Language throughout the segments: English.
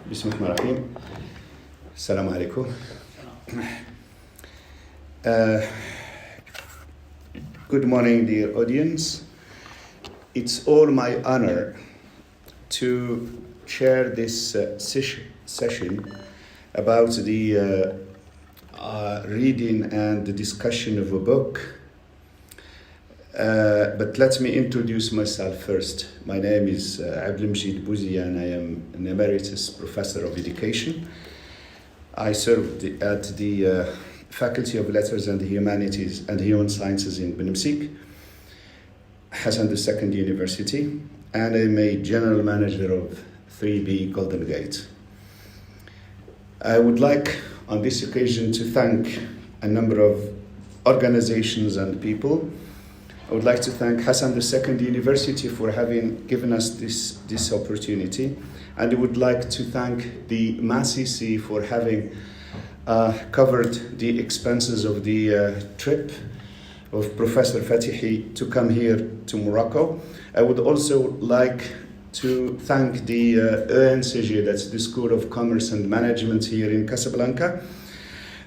Bismillahirrahmanirrahim. Assalamu alaikum. Good morning, dear audience. It's all my honor to share this session about the reading and the discussion of a book. But let me introduce myself first. My name is Abdelmjid Bouziane. I am an emeritus professor of education. I served at the Faculty of Letters and Humanities and Human Sciences in Bibliothèque, Hassan II University, and I'm a general manager of 3B Golden Gate. I would like on this occasion to thank a number of organizations and people. I would like to thank Hassan II University for having given us this opportunity, and I would like to thank the MACC for having covered the expenses of the trip of Professor Fatehi to come here to Morocco. I would also like to thank the ENCG, that's the School of Commerce and Management here in Casablanca,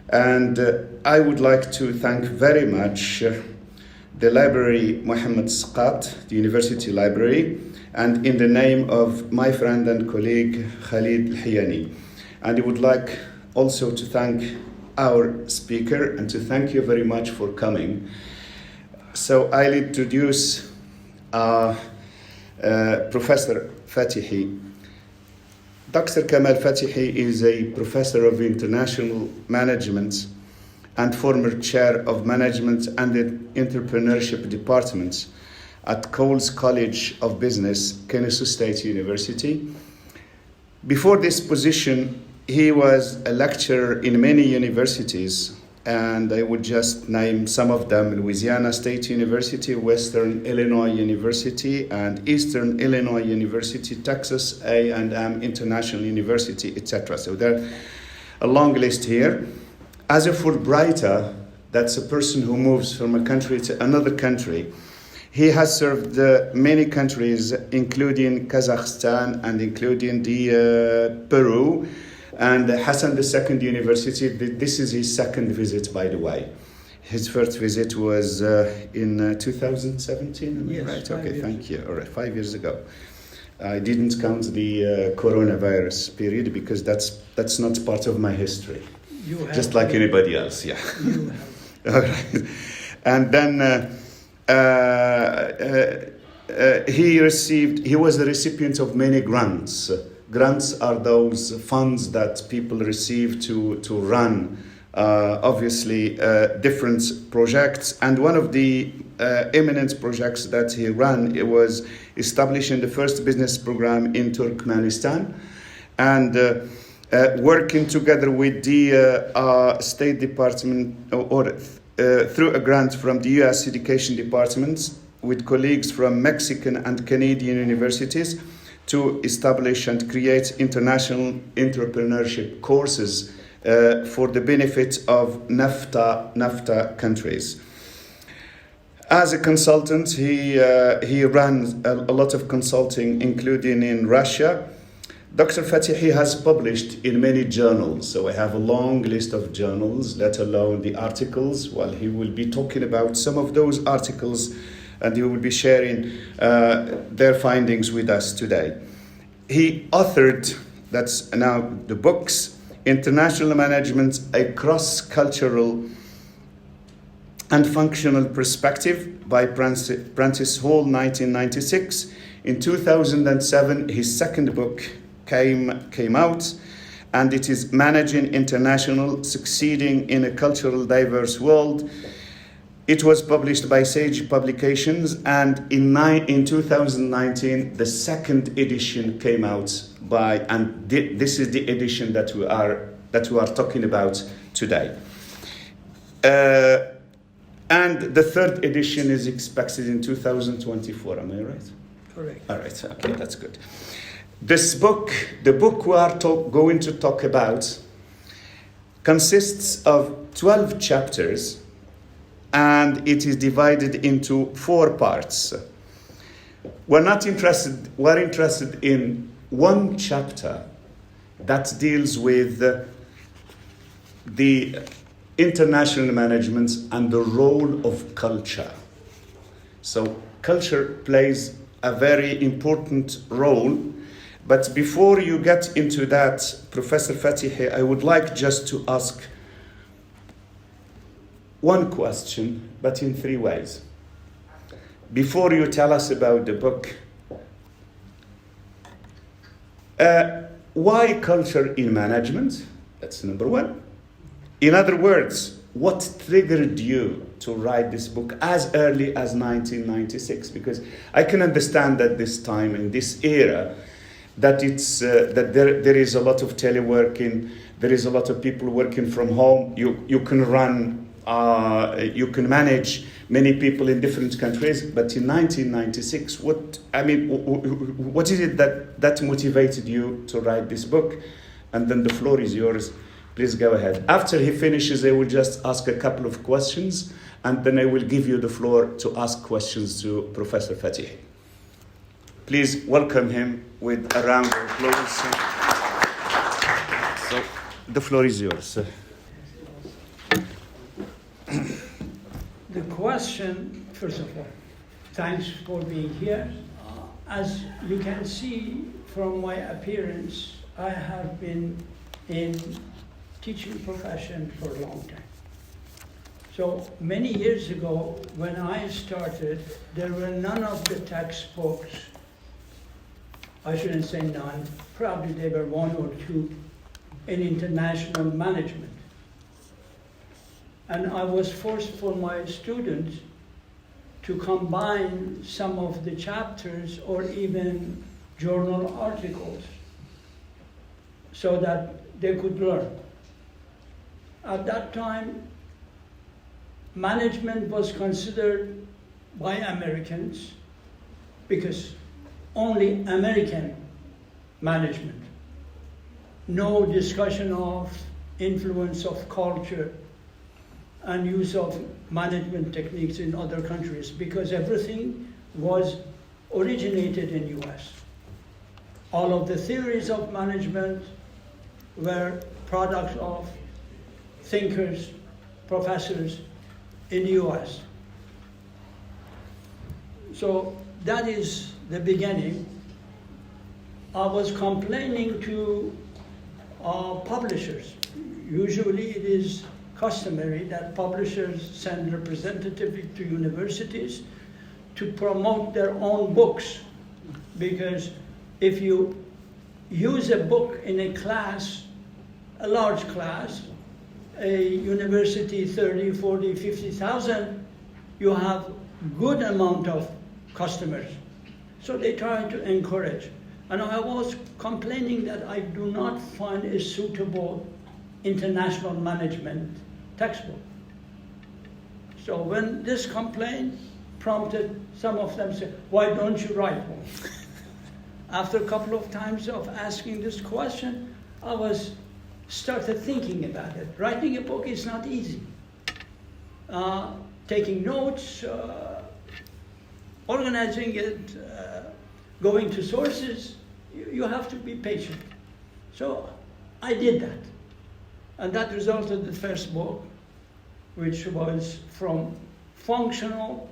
and I would like to thank very much the library Mohamed, Sekkat, the university library, and in the name of my friend and colleague Khalid Al-Hiyani. And I would like also to thank our speaker and to thank you very much for coming. So I'll introduce Professor Fatehi. Dr. Kamal Fatehi is a professor of international management and former chair of management and entrepreneurship departments at Coles College of Business, Kennesaw State University. Before this position, he was a lecturer in many universities, and I would just name some of them: Louisiana State University, Western Illinois University, and Eastern Illinois University, Texas A&M International University, etc. So there's a long list here. As a Fulbrighter, that's a person who moves from a country to another country. He has served many countries, including Kazakhstan and including the Peru and Hassan II University. This is his second visit, by the way. His first visit was in 2017, yes, right? Okay, thank you. All right, 5 years ago. I didn't count the coronavirus period because that's not part of my history. Just like anybody else, yeah. You have. All right. And then he was a recipient of many grants. Grants are those funds that people receive to run, obviously, different projects. And one of the eminent projects that he ran, it was establishing the first business program in Turkmenistan, and working together with the State Department or through a grant from the U.S. Education Department with colleagues from Mexican and Canadian universities to establish and create international entrepreneurship courses for the benefit of NAFTA countries. As a consultant, he ran a lot of consulting, including in Russia. Dr. Fatehi has published in many journals, so I have a long list of journals, let alone the articles. Well, he will be talking about some of those articles, and he will be sharing their findings with us today. He authored, that's now the books, International Management, a Cross-Cultural and Functional Perspective by Prentice Hall, 1996. In 2007, his second book came out, and it is Managing International, Succeeding in a Cultural Diverse World. It was published by Sage Publications, and in 2019, the second edition came out this is the edition that we are talking about today. And the third edition is expected in 2024, am I right? Correct. All right, okay, that's good. This book, the book we are going to talk about, consists of 12 chapters, and it is divided into 4 parts. We're interested in one chapter that deals with the international management and the role of culture. So culture plays a very important role. But before you get into that, Professor Fatehi, I would like just to ask one question, but in three ways. Before you tell us about the book, why culture in management? That's number one. In other words, what triggered you to write this book as early as 1996? Because I can understand that this time, in this era, that it's that there is a lot of teleworking, there is a lot of people working from home. You can run, you can manage many people in different countries. But in 1996, what is it that motivated you to write this book? And then the floor is yours. Please go ahead. After he finishes, I will just ask a couple of questions, and then I will give you the floor to ask questions to Professor Fatehi. Please welcome him with a round of applause. So, the floor is yours. The question, first of all, thanks for being here. As you can see from my appearance, I have been in teaching profession for a long time. So many years ago, when I started, there were none of the textbooks. I shouldn't say none, probably there were one or two in international management. And I was forced for my students to combine some of the chapters or even journal articles so that they could learn. At that time, management was considered by Americans because only American management. No discussion of influence of culture and use of management techniques in other countries because everything was originated in US. All of the theories of management were products of thinkers, professors in the US. So that is the beginning. I was complaining to publishers. Usually it is customary that publishers send representatives to universities to promote their own books. Because if you use a book in a class, a large class, a university 30, 40, 50,000, you have good amount of customers. So they try to encourage. And I was complaining that I do not find a suitable international management textbook. So when this complaint prompted some of them say, why don't you write one? After a couple of times of asking this question, I started thinking about it. Writing a book is not easy. Taking notes, organizing it, going to sources, you have to be patient. So I did that. And that resulted in the first book, which was from functional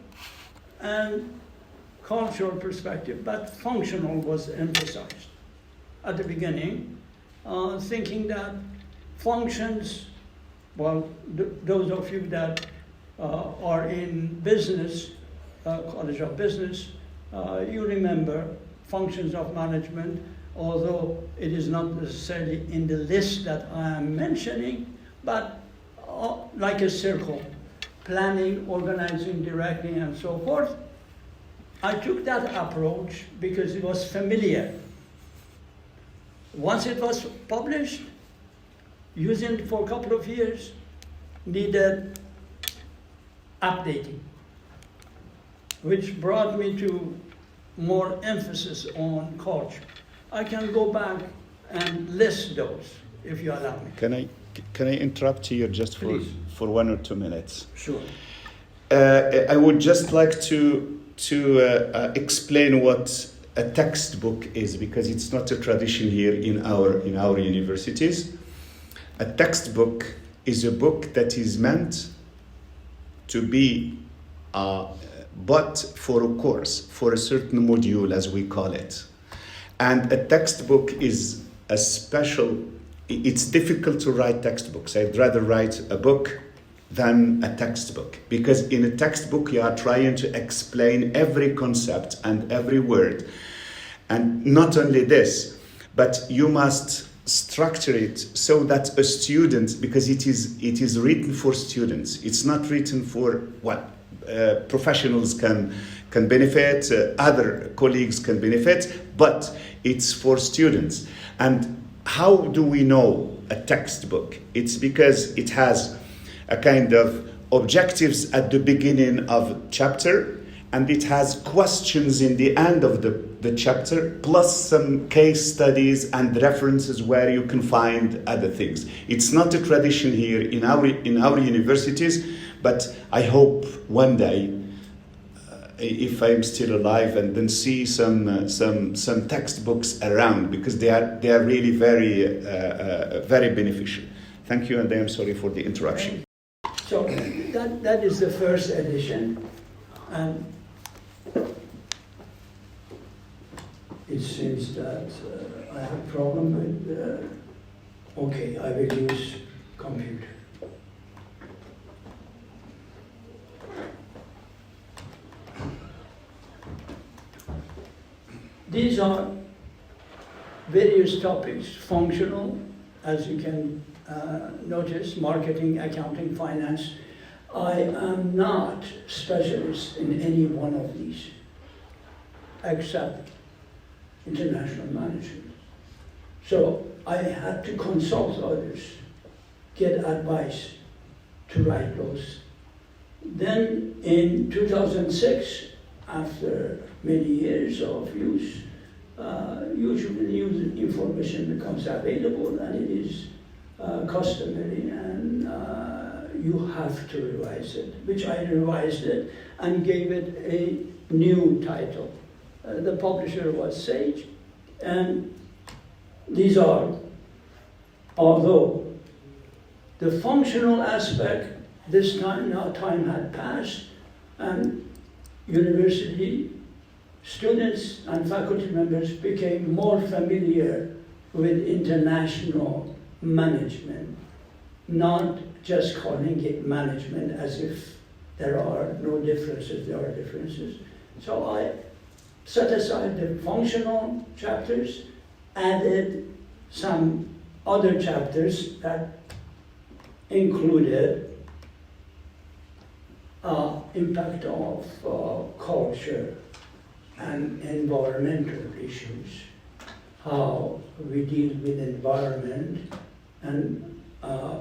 and cultural perspective, but functional was emphasized at the beginning, thinking that functions, well, those of you that are in business, College of Business, you remember functions of management, although it is not necessarily in the list that I am mentioning, but like a circle, planning, organizing, directing, and so forth. I took that approach because it was familiar. Once it was published, using it for a couple of years, needed updating, which brought me to more emphasis on culture. I can go back and list those, if you allow me. Can I interrupt you just for 1 or 2 minutes? Sure. I would just like to explain what a textbook is, because it's not a tradition here in our universities. A textbook is a book that is meant to be bought for a course, for a certain module, as we call it. And a textbook is a special, it's difficult to write textbooks. I'd rather write a book than a textbook, because in a textbook you are trying to explain every concept and every word. And not only this, but you must structure it so that a student, because it is written for students, it's not written for professionals can benefit, other colleagues can benefit, but it's for students. And how do we know a textbook? It's because it has a kind of objectives at the beginning of chapter, and it has questions in the end of the chapter, plus some case studies and references where you can find other things. It's not a tradition here in our universities, but I hope one day, if I'm still alive, and then see some textbooks around, because they are really very very beneficial. Thank you, and I am sorry for the interruption. So that is the first edition, and it seems that I have a problem with. Okay, I will use computer. These are various topics, functional, as you can notice, marketing, accounting, finance. I am not specialist in any one of these, except international management. So I had to consult others, get advice to write those. Then in 2006, after many years of use, usually new information becomes available, and it is customary, and you have to revise it, which I revised it and gave it a new title. The publisher was Sage, and these are, although the functional aspect, this time, now time had passed, and university students and faculty members became more familiar with international management, not just calling it management as if there are no differences. There are differences. So I set aside the functional chapters, added some other chapters that included impact of culture and environmental issues, how we deal with environment and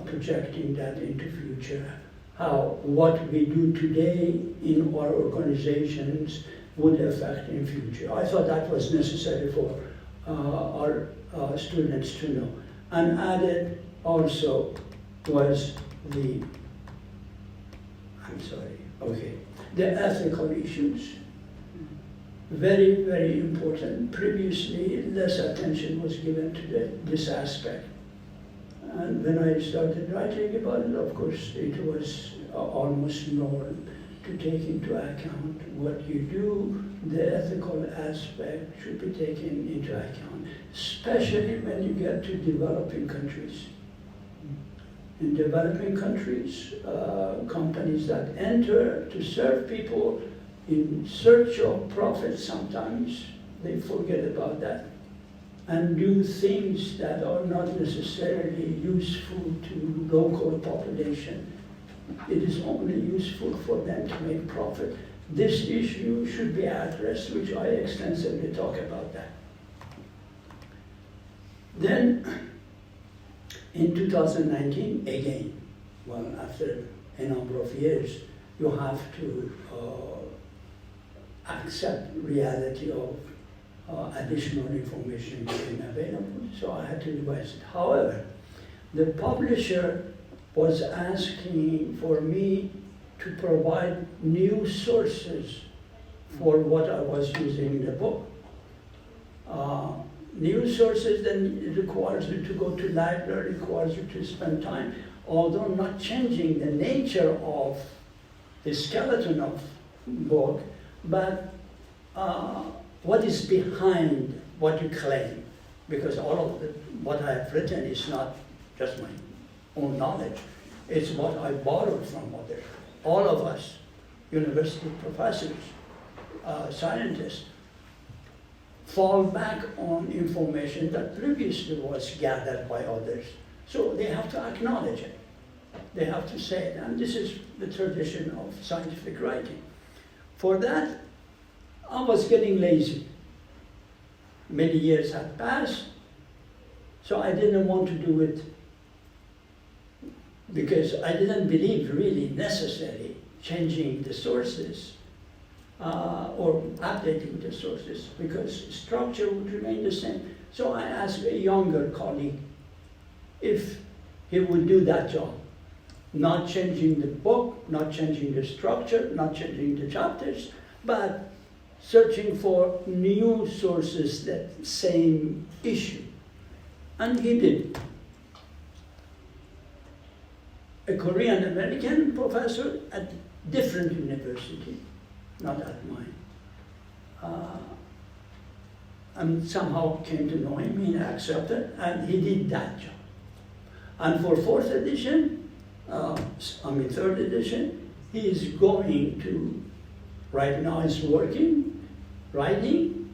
projecting that into future, how what we do today in our organizations would affect in future. I thought that was necessary for our students to know. And added also was the ethical issues. Very, very important. Previously, less attention was given to this aspect. And when I started writing about it, of course, it was almost normal to take into account what you do. The ethical aspect should be taken into account, especially when you get to developing countries. In developing countries, companies that enter to serve people in search of profit, sometimes they forget about that and do things that are not necessarily useful to local population. It is only useful for them to make profit. This issue should be addressed, which I extensively talk about that. Then, in 2019, again, well, after a number of years, you have to accept reality of additional information being available, so I had to revise it. However, the publisher was asking for me to provide new sources for what I was using in the book. News sources, then it requires you to go to library, requires you to spend time, although not changing the nature of the skeleton of book, but what is behind what you claim. Because all of what I have written is not just my own knowledge, it's what I borrowed from others. All of us, university professors, scientists, fall back on information that previously was gathered by others. So they have to acknowledge it. They have to say it. And this is the tradition of scientific writing. For that, I was getting lazy. Many years had passed, so I didn't want to do it because I didn't believe really necessary changing the sources or updating the sources, because structure would remain the same. So I asked a younger colleague if he would do that job, not changing the book, not changing the structure, not changing the chapters, but searching for new sources that same issue. And he did. A Korean American professor at different university, not at mine, and somehow came to know him, he accepted, and he did that job. And for third edition, he is going to, right now he's writing,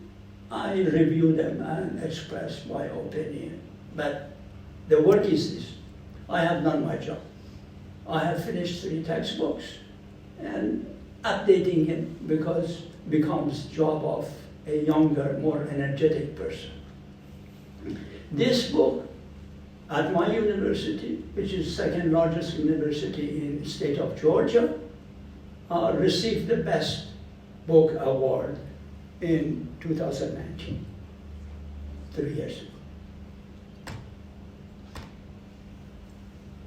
I review them and express my opinion. But the work is this. I have done my job. I have finished 3 textbooks, and updating it becomes job of a younger, more energetic person. This book at my university, which is second largest university in the state of Georgia, received the Best Book Award in 2019, 3 years ago.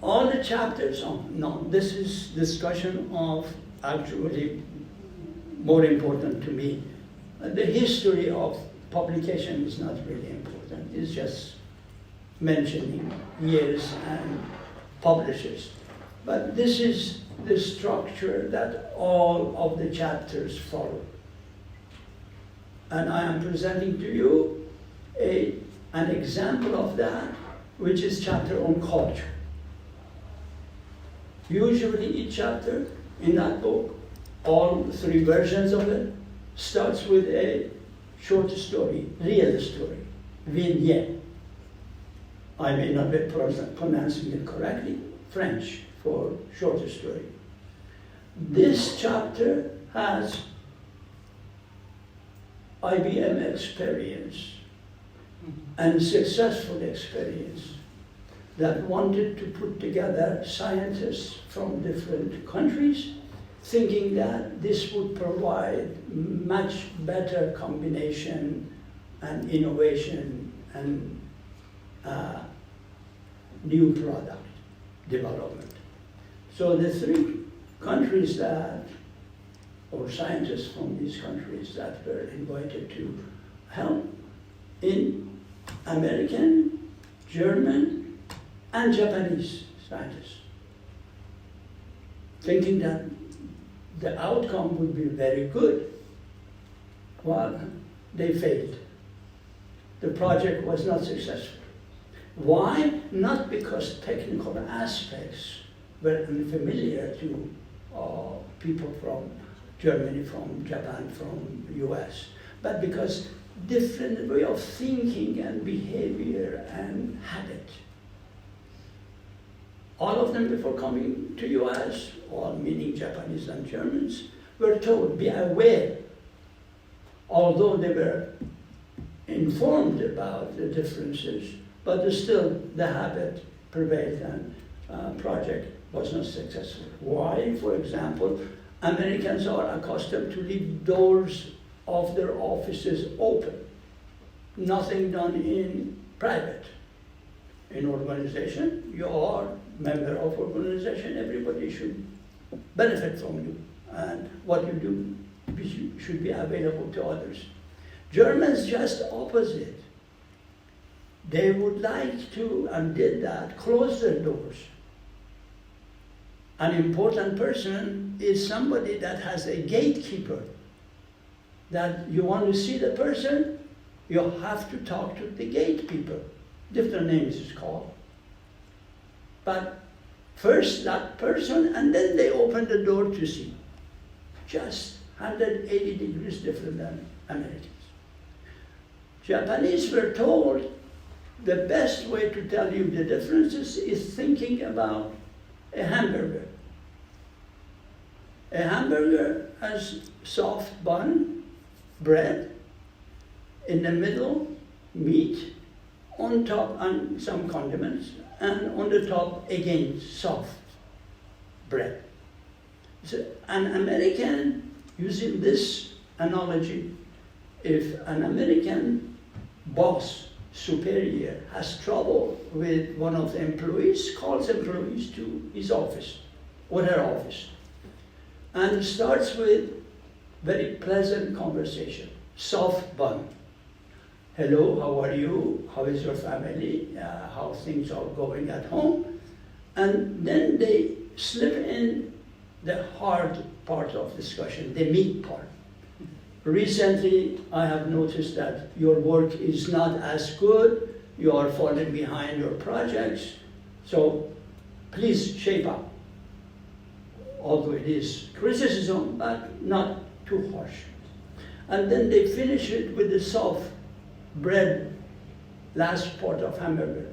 All the chapters, this is discussion of actually more important to me. The history of publication is not really important. It's just mentioning years and publishers. But this is the structure that all of the chapters follow. And I am presenting to you an example of that, which is chapter on culture. Usually each chapter in that book, all 3 versions of it, starts with a short story, real story, vignette. I may not be pronouncing it correctly, French for short story. This chapter has IBM experience and successful experience that wanted to put together scientists from different countries, thinking that this would provide much better combination and innovation and new product development. So the 3 countries or scientists from these countries that were invited to help in American, German, and Japanese scientists, thinking that the outcome would be very good. Well, they failed. The project was not successful. Why? Not because technical aspects were unfamiliar to people from Germany, from Japan, from US, but because different way of thinking and behavior and habit. All of them before coming to US, all meaning Japanese and Germans, were told, be aware. Although they were informed about the differences, but still the habit prevailed and project was not successful. Why? For example, Americans are accustomed to leave doors of their offices open. Nothing done in private. In organization, you are member of organization, everybody should benefit from you. And what you do should be available to others. Germans just opposite. They would like to, and did that, close their doors. An important person is somebody that has a gatekeeper. That you want to see the person, you have to talk to the gatekeeper. Different names is called. But first that person, and then they open the door to see. Just 180 degrees different than Americans. Japanese were told the best way to tell you the differences is thinking about a hamburger. A hamburger has soft bun, bread, in the middle, meat, on top, and some condiments, and on the top, again, soft bread. So an American, using this analogy, if an American boss, superior, has trouble with one of the employees, calls employees to his office, or her office, and starts with very pleasant conversation, soft bun. Hello, how are you? How is your family? How things are going at home? And then they slip in the hard part of discussion, the meat part. Recently, I have noticed that your work is not as good. You are falling behind your projects. So please shape up. Although it is criticism, but not too harsh. And then they finish it with the soft bread, last part of hamburger.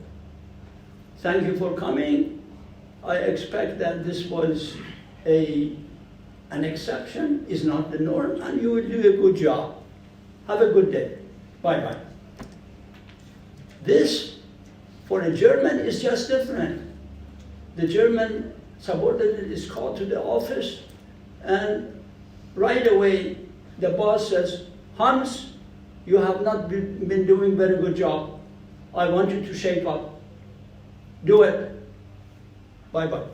Thank you for coming. I expect that this was an exception, is not the norm, and you will do a good job. Have a good day. Bye-bye. This, for a German, is just different. The German subordinate is called to the office, and right away the boss says, Hans, you have not been doing very good job. I want you to shape up. Do it. Bye-bye.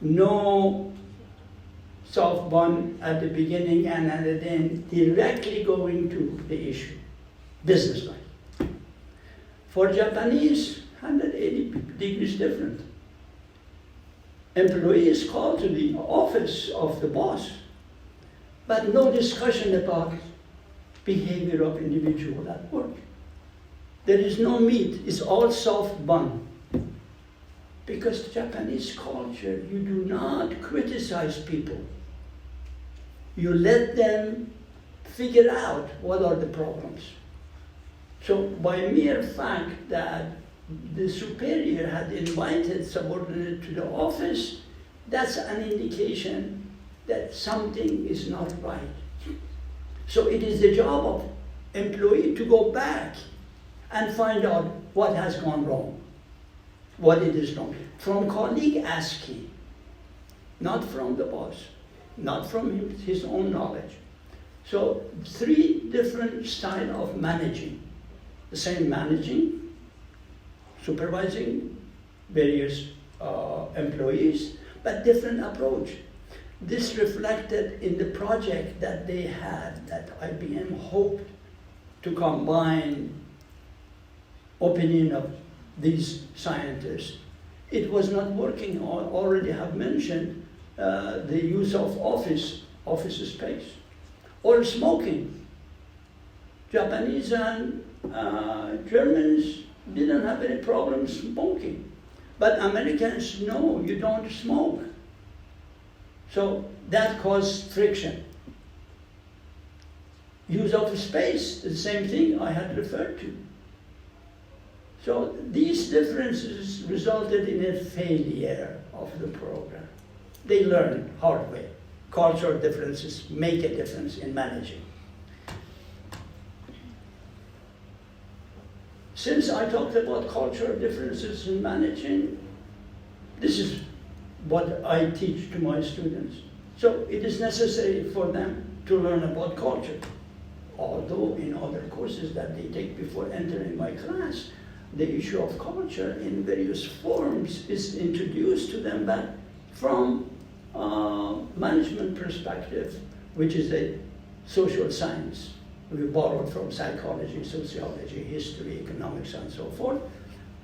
No soft bun at the beginning and at the end, directly going to the issue, business-like. For Japanese, 180 degrees different. Employee is called to the office of the boss, but no discussion about behavior of individual at work. There is no meat, it's all soft bun. Because Japanese culture, you do not criticize people. You let them figure out what are the problems. So by mere fact that the superior had invited subordinate to the office, that's an indication that something is not right. So it is the job of employee to go back and find out what has gone wrong, what it is wrong. From colleague asking, not from the boss, not from his own knowledge. So 3 different styles of managing. The same managing, supervising various employees, but different approach. This reflected in the project that they had, that IBM hoped to combine opinion of these scientists. It was not working. I already have mentioned the use of office space, or smoking. Japanese and Germans didn't have any problem smoking, but Americans, no, you don't smoke. So that caused friction. Use of space, the same thing I had referred to. So these differences resulted in a failure of the program. They learned hard way. Cultural differences make a difference in managing. Since I talked about cultural differences in managing, this is what I teach to my students. So it is necessary for them to learn about culture. Although in other courses that they take before entering my class, the issue of culture in various forms is introduced to them, but from management perspective, which is a social science. we borrowed from psychology, sociology, history, economics, and so forth.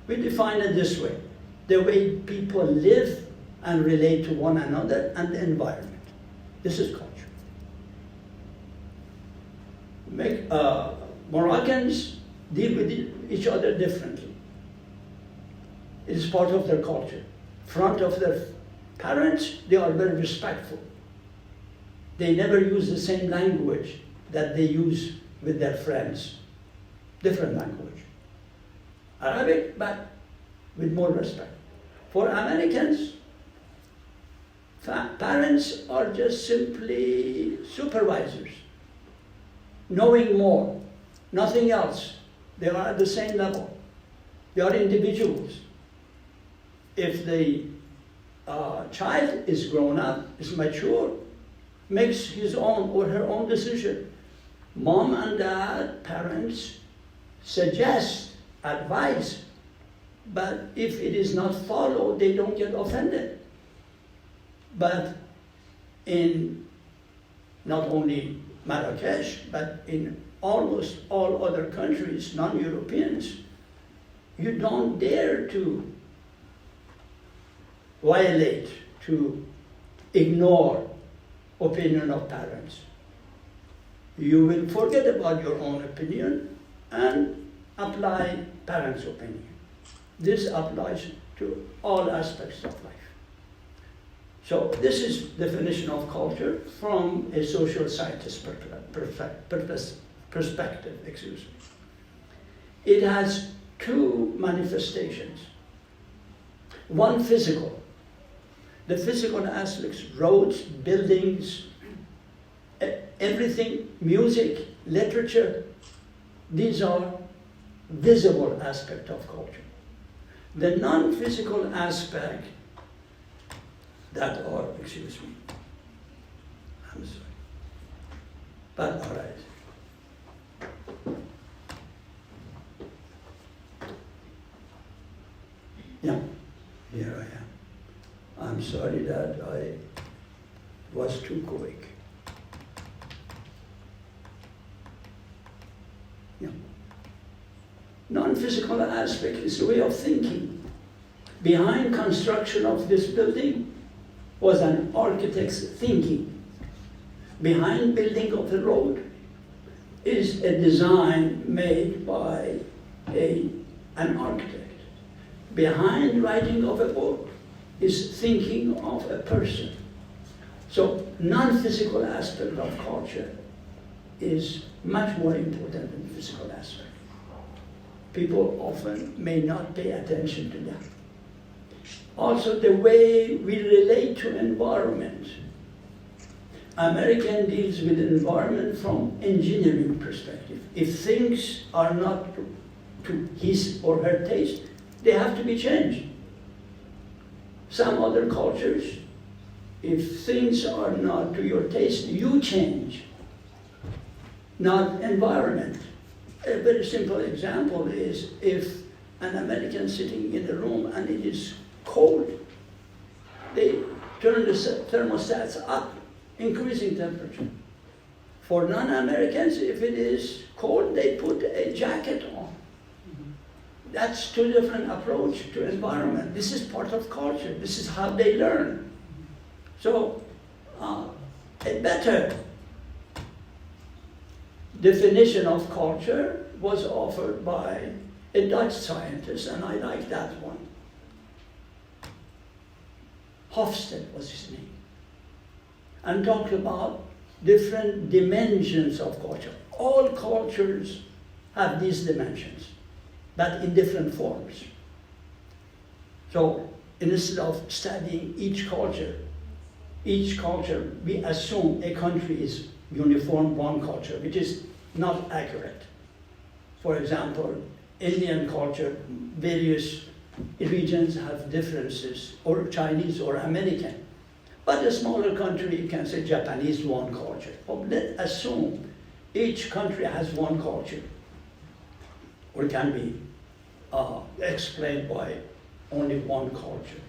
We define it this way: the way people live and relate to one another and the environment. This is culture. Moroccans deal with each other differently. It is part of their culture. Front of their parents, they are very respectful. They never use the same language that they use with their friends. Different language. Arabic, but with more respect. For Americans, parents are just simply supervisors, knowing more, nothing else. They are at the same level. They are individuals. If the child is grown up, is mature, makes his own or her own decision. Mom and dad, parents, suggest, advise, but if it is not followed, they don't get offended. But in not only Marrakesh, but in almost all other countries, non-Europeans, you don't dare to violate, to ignore opinion of parents. You will forget about your own opinion and apply parents' opinion. This applies to all aspects of life. So this is definition of culture from a social scientist perspective, excuse me. It has two manifestations. One physical. The physical aspects, roads, buildings, everything, music, literature, these are visible aspects of culture. The non-physical aspect that are, excuse me, I'm sorry, but all right. Yeah, here I am. I'm sorry that I was too quick. Yeah. Non-physical aspect is the way of thinking. Behind construction of this building was an architect's thinking. Behind building of the road is a design made by an architect. Behind writing of a book is thinking of a person. So non-physical aspect of culture is much more important than the physical aspect. People often may not pay attention to that. Also, the way we relate to environment. American deals with environment from engineering perspective. If things are not to his or her taste, they have to be changed. Some other cultures, if things are not to your taste, you change, not environment. A very simple example is if an American sitting in a room and it is cold, they turn the thermostats up, increasing temperature. For non-Americans, if it is cold, they put a jacket on. That's two different approach to environment. This is part of culture. This is how they learn. So a better definition of culture was offered by a Dutch scientist, and I like that one. Hofstede was his name. And talked about different dimensions of culture. All cultures have these dimensions, but in different forms. So instead of studying each culture, we assume a country is uniform one culture, which is not accurate. For example, Indian culture, various regions have differences, or Chinese or American. But a smaller country, you can say Japanese one culture. But let's assume each country has one culture, or can be explained by only one culture.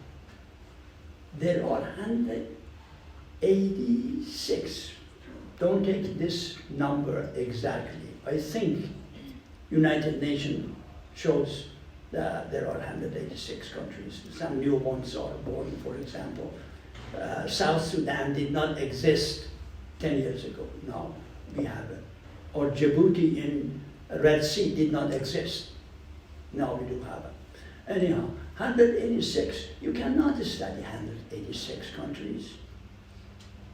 There are 186. Don't take this number exactly. I think United Nations shows that there are 186 countries. Some new ones are born, for example. South Sudan did not exist 10 years ago. Now we have it. Or Djibouti in Red Sea did not exist. Now we do have it. Anyhow, 186. You cannot study 186 countries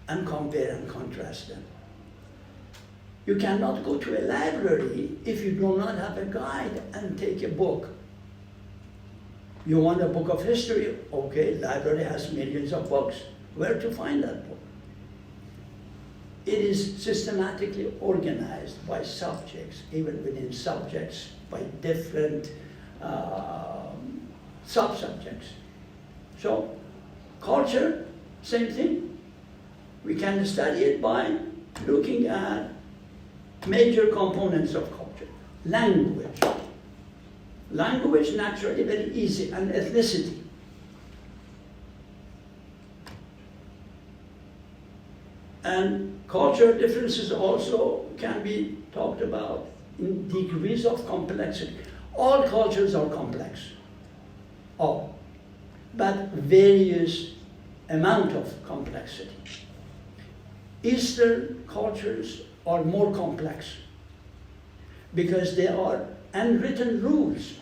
and compare and contrast them. You cannot go to a library if you do not have a guide and take a book. You want a book of history? Okay, library has millions of books. Where to find that book? It is systematically organized by subjects, even within subjects, by different sub-subjects. So, culture, same thing. We can study it by looking at major components of culture. Language. Language, naturally, very easy, and ethnicity. And cultural differences also can be talked about in degrees of complexity. All cultures are complex, all, but various amount of complexity. Eastern cultures are more complex because there are unwritten rules.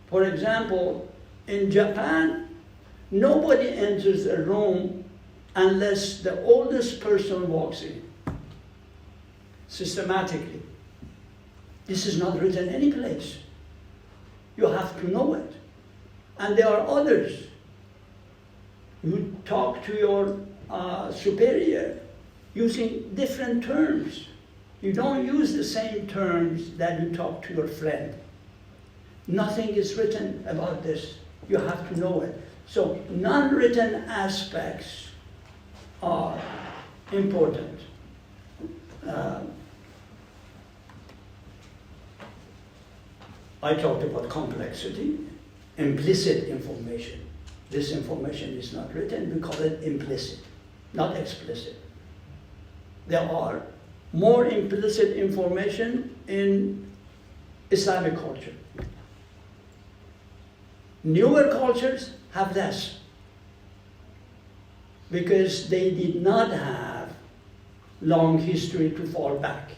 For example, in Japan, nobody enters a room unless the oldest person walks in, systematically. This is not written any place. You have to know it. And there are others. You talk to your superior using different terms. You don't use the same terms that you talk to your friend. Nothing is written about this. You have to know it. So non-written aspects are important. I talked about complexity, implicit information. This information is not written, we call it implicit, not explicit. There are more implicit information in Islamic culture. Newer cultures have less because they did not have long history to fall back.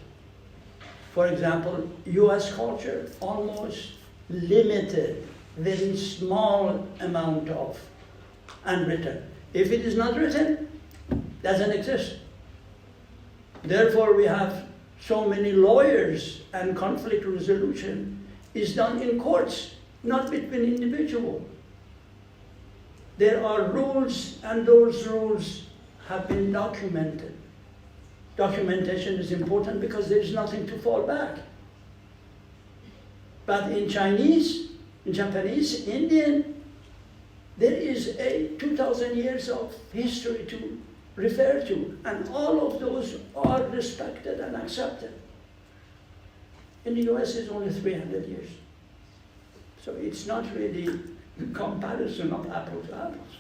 For example, US culture, almost limited, very small amount of unwritten. If it is not written, doesn't exist. Therefore, we have so many lawyers, and conflict resolution is done in courts, not between individuals. There are rules, and those rules have been documented. Documentation is important because there is nothing to fall back. But in Chinese, in Japanese, Indian, there is a 2,000 years of history to refer to, and all of those are respected and accepted. In the US, it's only 300 years. So it's not really a comparison of apples to apples.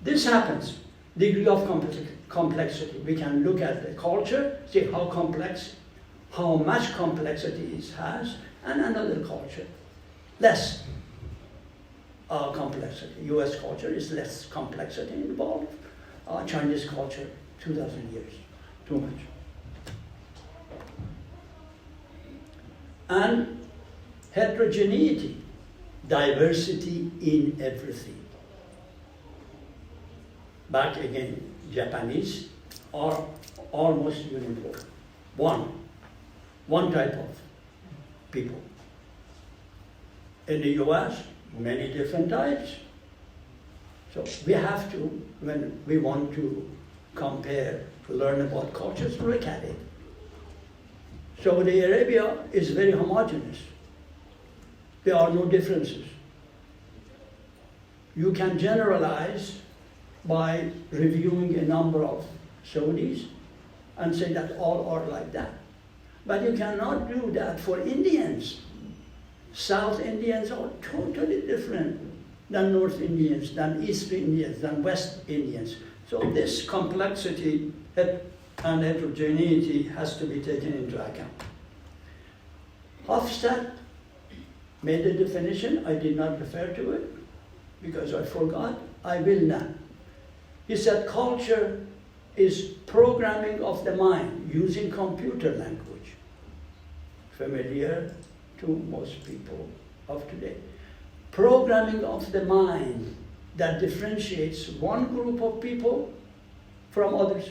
This happens, degree of complexity. We can look at the culture, see how complex, how much complexity it has, and another culture, less complexity. US culture is less complexity involved. Chinese culture, 2,000 years, too much. And heterogeneity, diversity in everything. Back again, Japanese are almost uniform. One type of people. In the US, many different types. So we have to, when we want to compare, to learn about cultures, look at it. Saudi Arabia is very homogeneous. There are no differences. You can generalize by reviewing a number of Saudis and say that all are like that. But you cannot do that for Indians. South Indians are totally different than North Indians, than East Indians, than West Indians. So this complexity, and heterogeneity has to be taken into account. Hofstad made a definition. I did not refer to it because I forgot. I will now. He said culture is programming of the mind using computer language, familiar to most people of today. Programming of the mind that differentiates one group of people from others.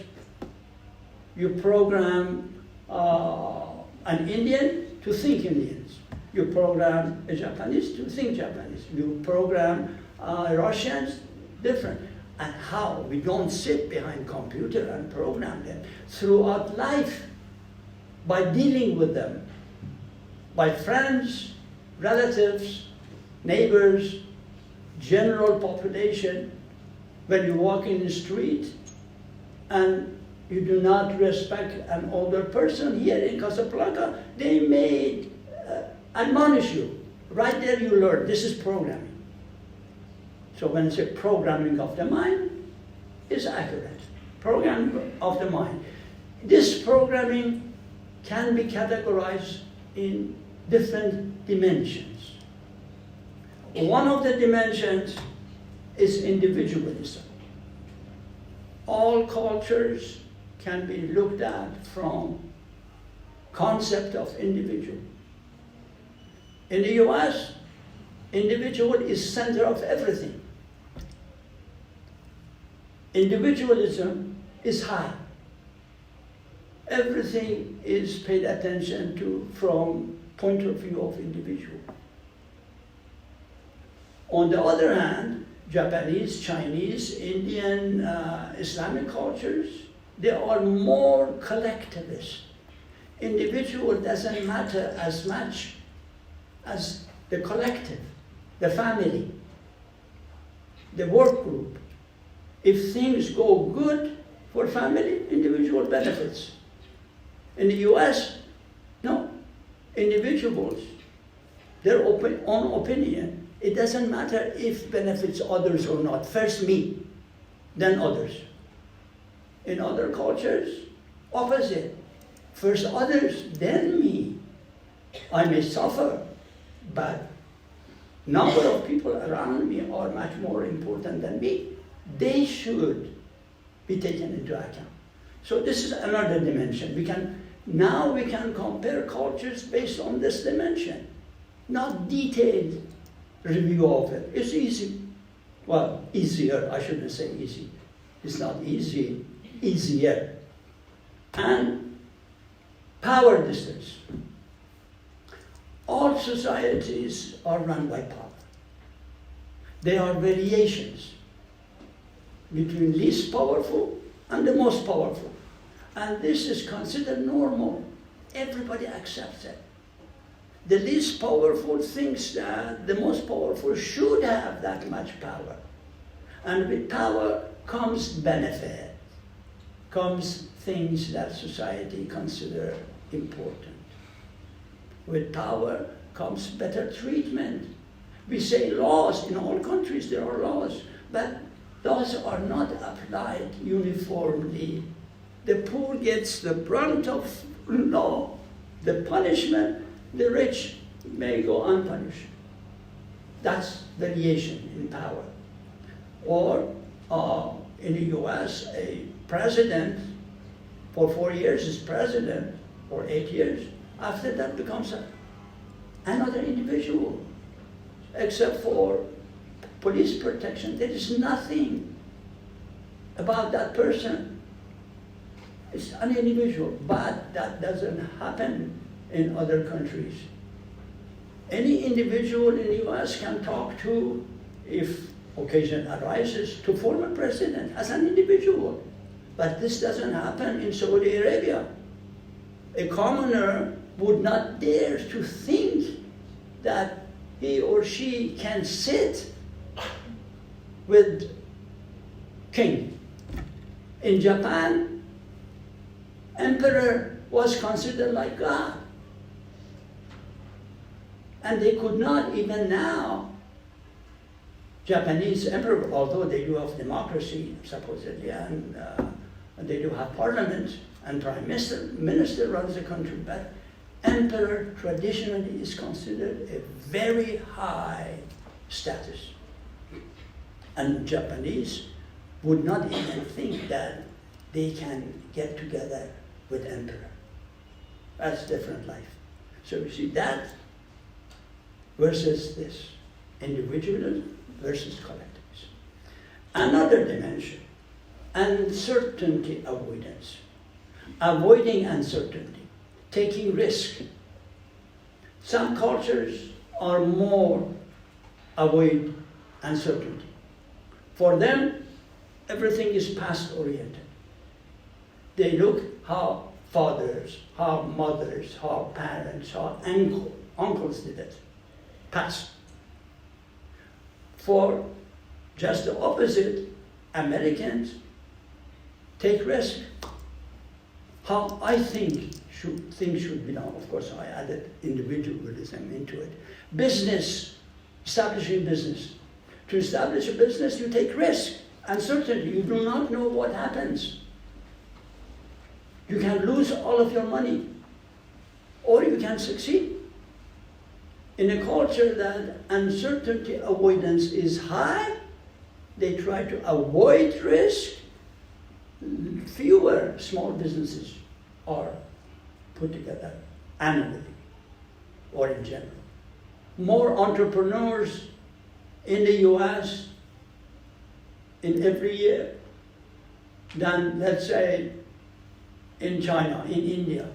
You program an Indian to think Indians. You program a Japanese to think Japanese. You program Russians different. And how? We don't sit behind computer and program them. Throughout life, by dealing with them, by friends, relatives, neighbors, general population, when you walk in the street and you do not respect an older person, here in Casablanca, they may admonish you. Right there you learn, this is programming. So when it's a programming of the mind, it's accurate. Programming of the mind. This programming can be categorized in different dimensions. One of the dimensions is individualism. All cultures can be looked at from concept of individual. In the US, individual is center of everything. Individualism is high. Everything is paid attention to from point of view of individual. On the other hand, Japanese, Chinese, Indian, Islamic cultures, they are more collectivist. Individual doesn't matter as much as the collective, the family, the work group. If things go good for family, individual benefits. In the US, no. Individuals, their own opinion, it doesn't matter if benefits others or not. First me, then others. In other cultures, opposite. First others, then me. I may suffer, but number of people around me are much more important than me. They should be taken into account. So this is another dimension. Now we can compare cultures based on this dimension, not detailed review of it. It's easy. Well, easier, I shouldn't say easy. It's not easy, easier. And power distance. All societies are run by power. There are variations between least powerful and the most powerful. And this is considered normal. Everybody accepts it. The least powerful thinks that the most powerful should have that much power. And with power comes benefit, comes things that society considers important. With power comes better treatment. We say laws, in all countries there are laws, but those are not applied uniformly. The poor gets the brunt of law, the punishment, the rich may go unpunished. That's variation in power. Or in the US, a president for 4 years is president, or 8 years. After that becomes another individual, except for police protection. There is nothing about that person. It's an individual, but that doesn't happen in other countries. Any individual in the US can talk to, if occasion arises, to former president as an individual. But this doesn't happen in Saudi Arabia. A commoner would not dare to think that he or she can sit with king. In Japan, emperor was considered like God. And they could not even now, Japanese emperor, although they do have democracy supposedly, and and they do have parliament, and prime minister runs the country, but emperor traditionally is considered a very high status. And Japanese would not even think that they can get together with emperor. That's different life. So you see that versus this, individualism versus collectivism. Another dimension, uncertainty avoidance. Avoiding uncertainty, taking risk. Some cultures are more avoid uncertainty. For them, everything is past-oriented. They look how fathers, how mothers, how parents, how uncles did it. Past. For just the opposite, Americans take risk. How I think things should be done. Of course, I added individualism into it. Business, establishing business. To establish a business, you take risk, uncertainty. You do not know what happens. You can lose all of your money, or you can succeed. In a culture that uncertainty avoidance is high, they try to avoid risk. Fewer small businesses are put together annually or in general. More entrepreneurs in the US in every year than, let's say, in China, in India,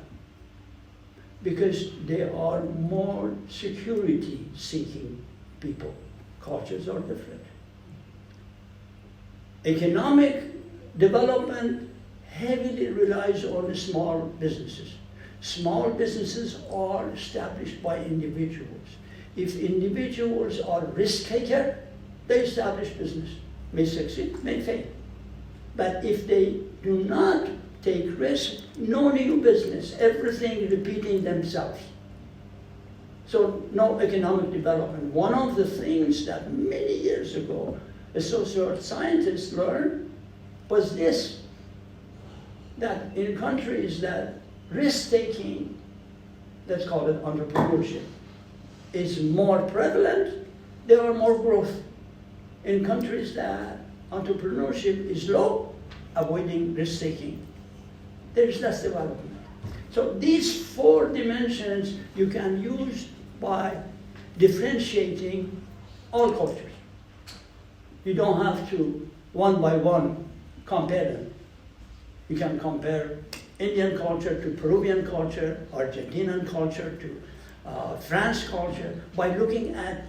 because they are more security-seeking people. Cultures are different. Economic development heavily relies on the small businesses. Small businesses are established by individuals. If individuals are risk taker, they establish business. May succeed, may fail. But if they do not take risk, no new business, everything repeating themselves. So no economic development. One of the things that many years ago a social scientist learned was this, that in countries that risk-taking, let's call it entrepreneurship, is more prevalent, there are more growth. In countries that entrepreneurship is low, avoiding risk-taking, there is less development. So these four dimensions you can use by differentiating all cultures. You don't have to, one by one, compare them. You can compare Indian culture to Peruvian culture, Argentinian culture to French culture, by looking at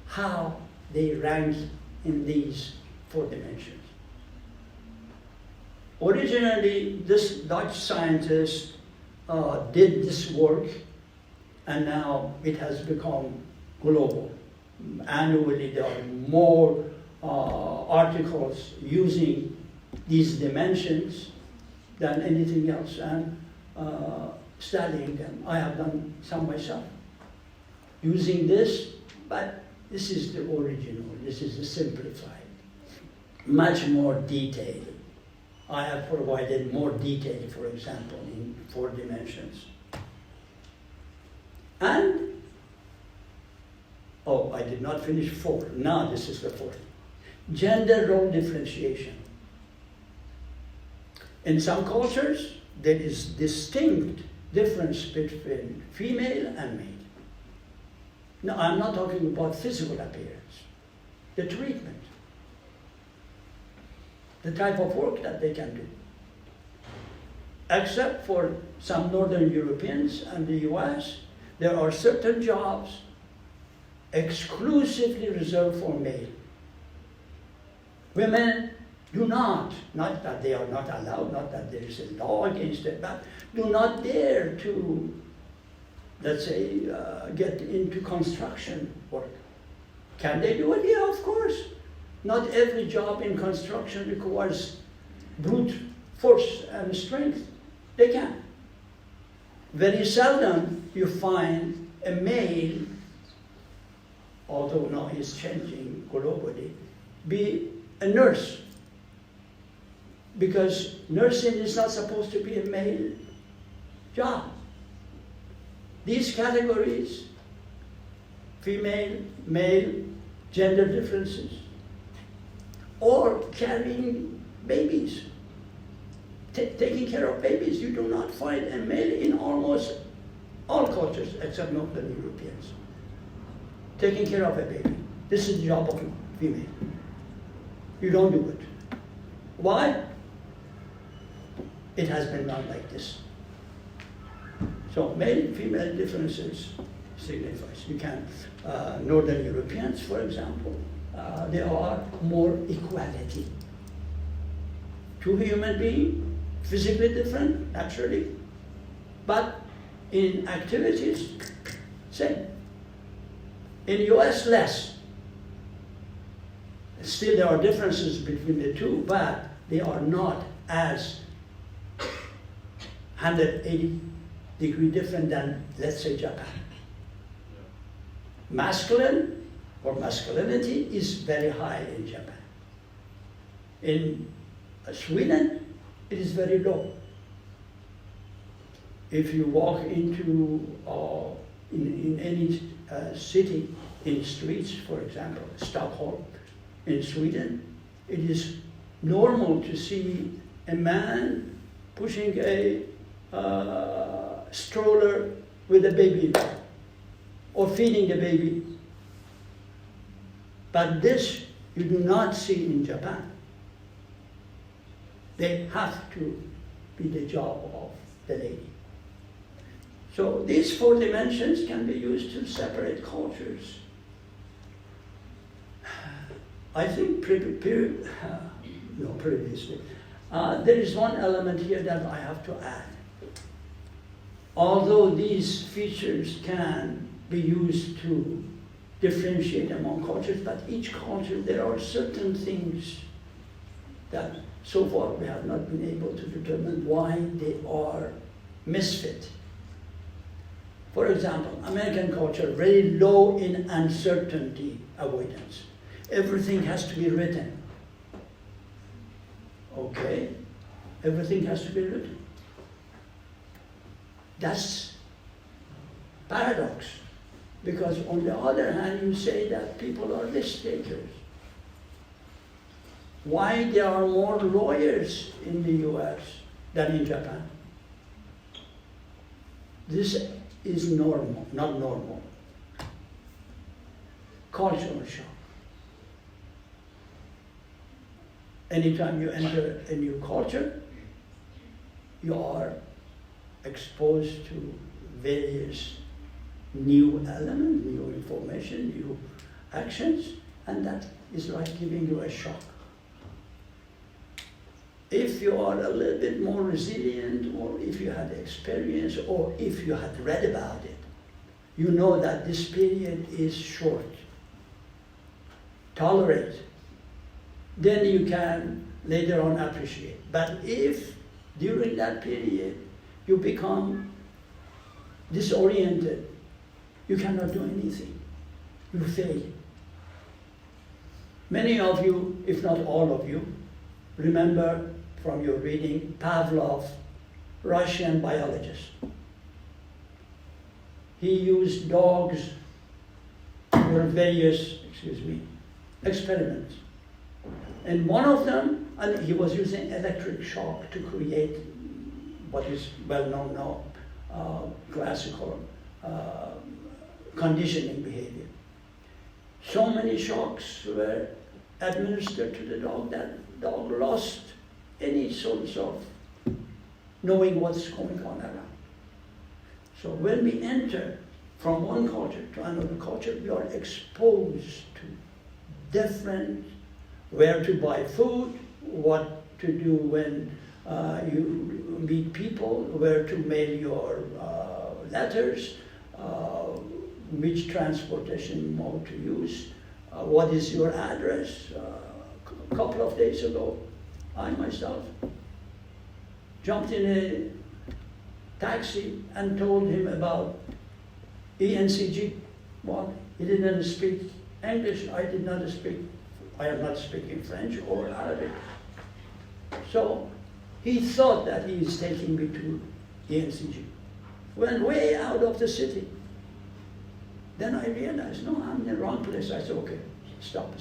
how they rank in these four dimensions. Originally, this Dutch scientist did this work, and now it has become global. Annually, there are more articles using these dimensions than anything else, and studying them. I have done some myself, using this, but this is the original, this is the simplified, much more detailed. I have provided more detail, for example, in 4 dimensions. And, I did not finish 4. Now this is the 4th. Gender role differentiation. In some cultures, there is distinct difference between female and male. Now, I'm not talking about physical appearance, the treatment, the type of work that they can do. Except for some Northern Europeans and the US, there are certain jobs exclusively reserved for male. Women do not that they are not allowed, not that there is a law against it, but do not dare to, let's say, get into construction work. Can they do it? Yeah, of course. Not every job in construction requires brute force and strength. They can. Very seldom you find a male, although now it's changing globally, be a nurse. because nursing is not supposed to be a male job. These categories, female, male, gender differences, or carrying babies, taking care of babies. You do not find a male in almost all cultures except Northern Europeans taking care of a baby. This is the job of a female. You don't do it. Why? It has been done like this. So male-female differences signifies. You can, Northern Europeans, for example, there are more equality. Two human beings, physically different, naturally, but in activities, same. In US, less. Still, there are differences between the two, but they are not as 180-degree different than, let's say, Japan. Masculine or masculinity is very high in Japan. In Sweden, it is very low. If you walk into in any city, in streets, for example, Stockholm, in Sweden, it is normal to see a man pushing a stroller with a baby or feeding the baby. But this you do not see in Japan. They have to be the job of the lady. So these four dimensions can be used to separate cultures. I think previously, there is one element here that I have to add. Although these features can be used to differentiate among cultures, but each culture, there are certain things that so far we have not been able to determine why they are misfit. For example, American culture, very low in uncertainty avoidance. Everything has to be written. Okay, everything has to be written. That's paradox, because on the other hand, you say that people are risk takers. Why there are more lawyers in the US than in Japan? This is normal, not normal. Cultural shock. Anytime you enter a new culture, you are exposed to various new elements, new information, new actions, and that is like giving you a shock. If you are a little bit more resilient, or if you had experience, or if you had read about it, you know that this period is short. Tolerate. Then you can later on appreciate. But if during that period you become disoriented, you cannot do anything. You fail. Many of you, if not all of you, remember from your reading Pavlov, Russian biologist. He used dogs for various, experiments. And one of them, and he was using electric shock to create what is well known now, classical conditioning behavior. So many shocks were administered to the dog that the dog lost any sorts of knowing what's going on around. So when we enter from one culture to another culture, we are exposed to different, where to buy food, what to do when you meet people, where to mail your letters, which transportation mode to use, what is your address. A couple of days ago, I myself jumped in a taxi and told him about ENCG. What? He didn't speak English. I am not speaking French or Arabic. So he thought that he is taking me to the NCG. Went way out of the city. Then I realized, no, I'm in the wrong place. I said, okay, stop.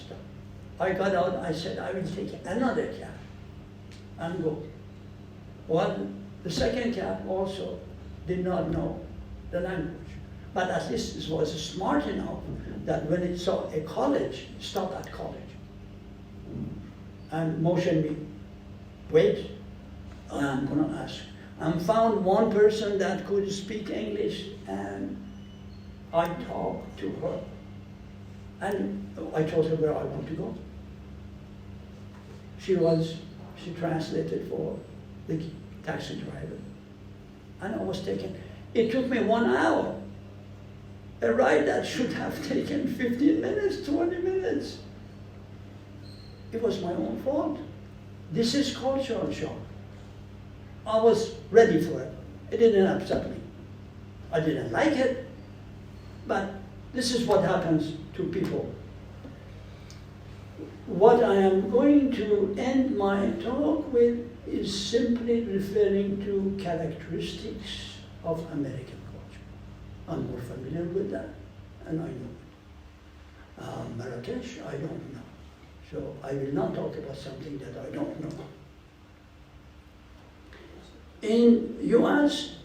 I got out, I said, I will take another cab and go. Well, the second cab also did not know the language. But at least it was smart enough that when it saw a college, it stopped at college. And motioned me, wait, I'm gonna ask. And found one person that could speak English, and I talked to her. And I told her where I want to go. She translated for the taxi driver. And I was taken. It took me 1 hour. A ride that should have taken 15 minutes, 20 minutes. It was my own fault. This is cultural shock. I was ready for it. It didn't upset me. I didn't like it, but this is what happens to people. What I am going to end my talk with is simply referring to characteristics of American culture. I'm more familiar with that, and I know it. Marrakesh, I don't know. So I will not talk about something that I don't know. In US,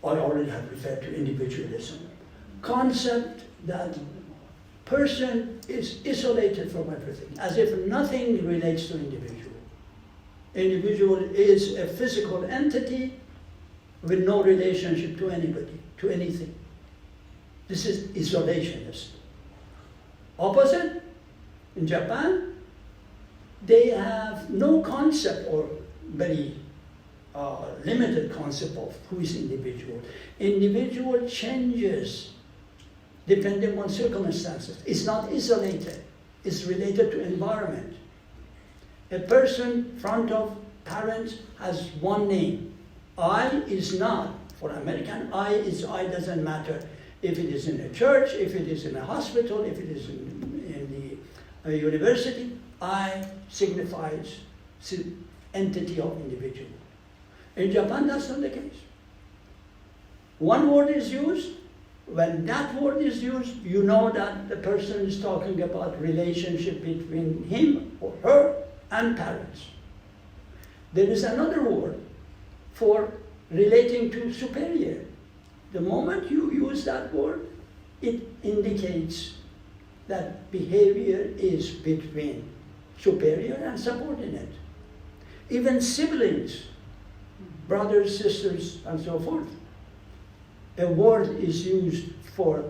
I already have referred to individualism. Concept that person is isolated from everything, as if nothing relates to individual. Individual is a physical entity with no relationship to anybody, to anything. This is isolationist. Opposite, in Japan, they have no concept or very limited concept of who is individual. Individual changes depending on circumstances. It's not isolated. It's related to environment. A person in front of parents has one name. I is not. For American, I is I, doesn't matter if it is in a church, if it is in a hospital, if it is in the university. I signifies entity of individual. In Japan, that's not the case. One word is used. When that word is used, you know that the person is talking about relationship between him or her and parents. There is another word for relating to superior. The moment you use that word, it indicates that behavior is between superior and subordinate. Even siblings, brothers, sisters, and so forth. A word is used for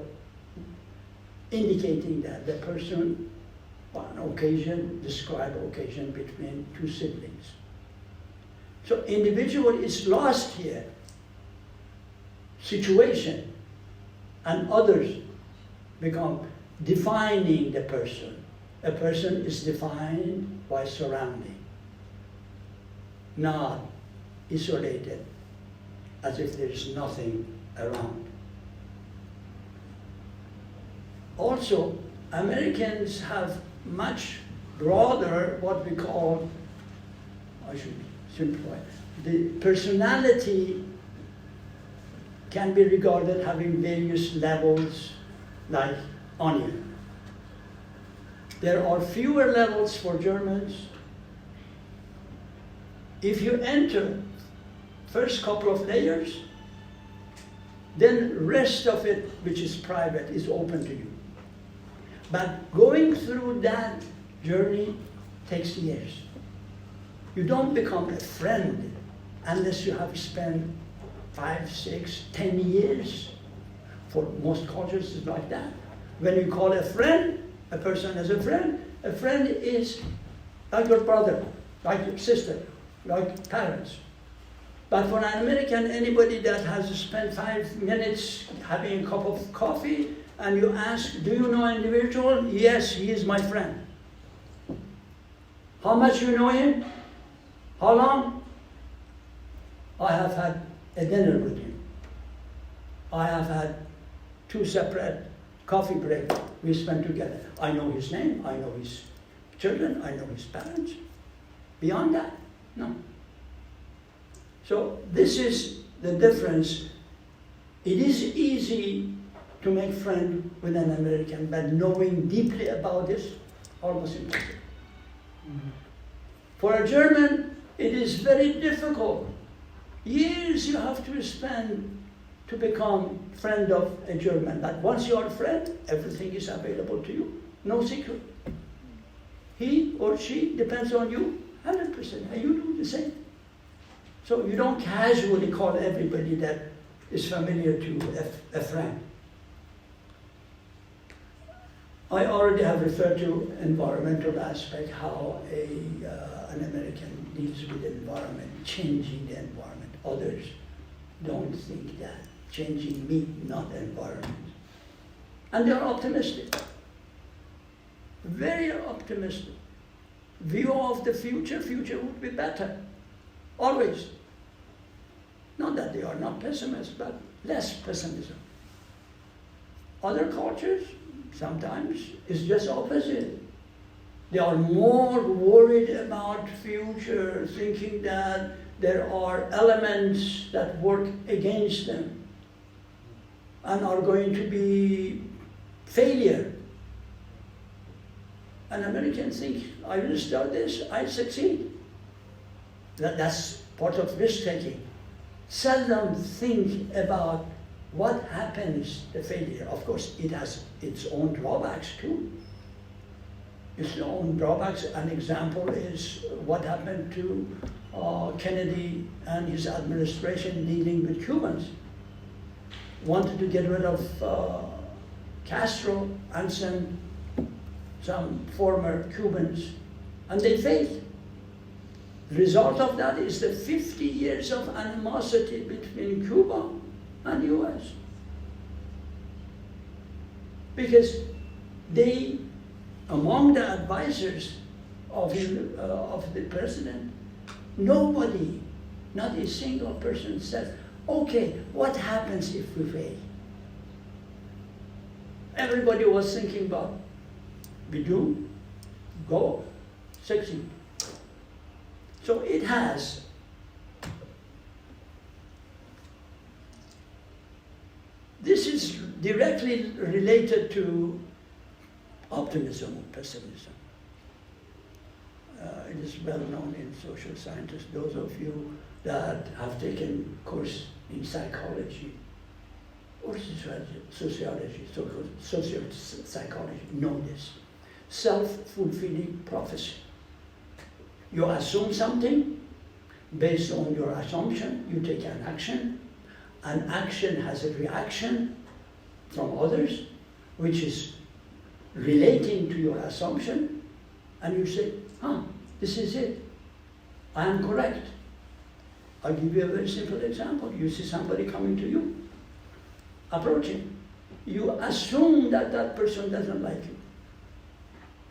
indicating that the person, on occasion, describe occasion between two siblings. So individual is lost here. Situation and others become defining the person. A person is defined by surrounding, not isolated, as if there is nothing around. Also, Americans have much broader, what we call, I should simplify, the personality can be regarded having various levels like onion. There are fewer levels for Germans. If you enter first couple of layers, then rest of it, which is private, is open to you. But going through that journey takes years. You don't become a friend unless you have spent 5, 6, 10 years. For most cultures, it's like that. When you call a friend, a person as a friend is like your brother, like your sister, like parents. But for an American, anybody that has spent 5 minutes having a cup of coffee, and you ask, do you know an individual? Yes, he is my friend. How much you know him? How long? I have had a dinner with him. I have had 2 separate coffee breaks we spent together. I know his name, I know his children, I know his parents. Beyond that, No. So this is the difference. It is easy to make friends with an American, but knowing deeply about this, almost impossible. For a German, it is very difficult. Years you have to spend to become friend of a German. But once you are a friend, everything is available to you. No secret. He or she depends on you 100%, and you do the same. So you don't casually call everybody that is familiar to a friend. I already have referred to environmental aspect, how an American deals with the environment, changing the environment. Others don't think that. Changing me, not the environment. And they're optimistic. Very optimistic. View of the future would be better. Always. Not that they are not pessimists, but less pessimism. Other cultures, sometimes, is just opposite. They are more worried about future, thinking that there are elements that work against them and are going to be failure. An American thinks, I will start this, I succeed. That's part of risk-taking. Seldom think about what happens to failure. Of course, it has its own drawbacks too. Its own drawbacks. An example is what happened to Kennedy and his administration dealing with Cubans. Wanted to get rid of Castro and send some former Cubans, and they failed. The result of that is the 50 years of animosity between Cuba and US. Because they, among the advisors of the president, nobody, not a single person said, okay, what happens if we fail? Everybody was thinking about, we do, go, succeed. So it has this is directly related to optimism or pessimism. It is well known in social scientists, those of you that have taken course in psychology or sociology, social psychology know this. Self-fulfilling prophecy. You assume something, based on your assumption, you take an action. An action has a reaction from others, which is relating to your assumption, and you say, this is it. I am correct. I'll give you a very simple example. You see somebody coming to you, approaching. You assume that that person doesn't like you.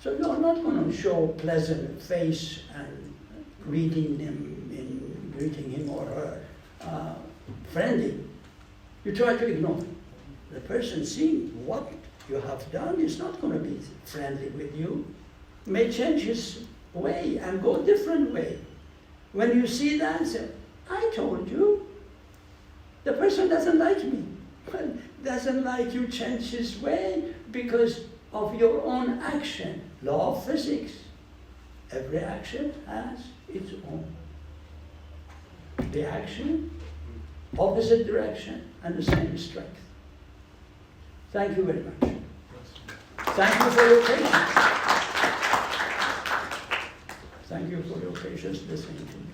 So you're not going to show pleasant face and greeting him or her friendly. You try to ignore. The person seeing what you have done is not going to be friendly with you. May change his way and go a different way. When you see that, say, I told you, the person doesn't like me. Well, doesn't like you, change his way because of your own action. Law of physics. Every action has its own reaction, opposite direction, and the same strength. Thank you very much. Thank you for your patience. Thank you for your patience listening to me.